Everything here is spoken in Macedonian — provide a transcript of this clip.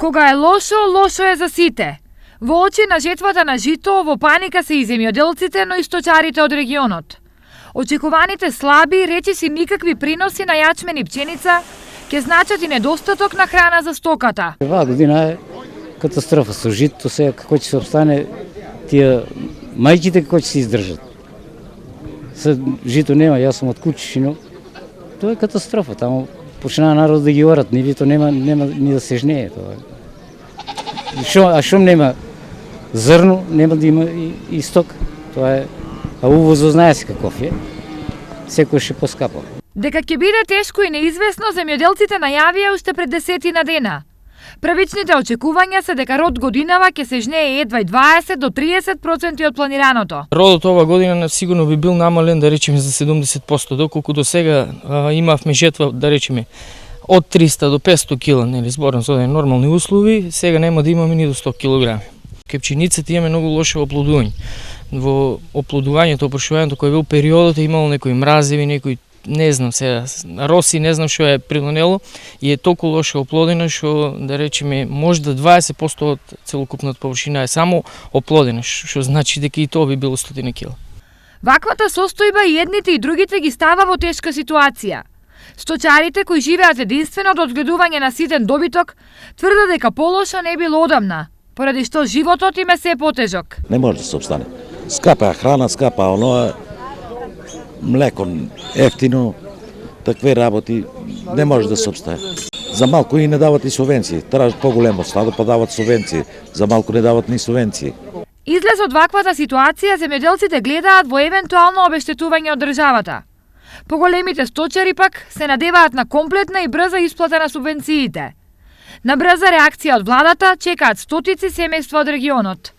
Кога е лошо, лошо е за сите. Во очи на жетвата на жито, во паника се и земјоделците, но и сточарите од регионот. Очекуваните слаби, речиси никакви приноси на јачмен и пченица, ќе значат и недостаток на храна за стоката. Оваа година е катастрофа со жито, сега како ќе се обстане тие мајките како ќе се издржат. Жито нема, јас сум од Кучишино. Тоа е катастрофа, таму почнаа народ да ги орат, нивито нема ни да се жнее тоа. Шум нема зрно, нема да има и сток. Тоа е, а увозот знае се каков е. Секој ќе поскапа. Дека ќе биде тешко и неизвестно, земјоделците најавија уште пред 10 дена. Првичните очекувања се дека род годинава ќе се жнее едва 20 до 30% од планираното. Родот ова година сигурно би бил намален, да речеме, за 70%, доколку до сега имавме жетва, да речеме, од 300 до 500 кг, нели, зборам за нормални услови, сега нема да имаме ни до 100 кг. Кај пченицата имаме многу лошо оплодување. Во оплодувањето, опрошувањето кој бил периодот, имало некои мразеви, некои не знам сега, роси, не знам што е придонело и е толку лошо оплодена што, да речеме, можда 20% од целокупната површина е само оплодена, што значи дека и тоа би било 100 кг. Ваквата состојба и едните и другите ги става во тешка ситуација. Сточарите кои живеат единствено од одгледување на ситен добиток тврдат дека полошо не било одамна, поради што животот им е се потежок. Не може да се обстане. Скапа храна, скапа оноа, млеко ефтино, такви работи не може да се обстане. За малку и не дават и субвенции. Тражат поголемо стадо, па дават субвенции. За малку не дават ни субвенции. Излез од ваквата ситуација, земјоделците гледаат во евентуално обештетување од државата. Поголемите сточари пак се надеваат на комплетна и брза исплата на субвенциите. На брза реакција од владата чекаат стотици семејства од регионот.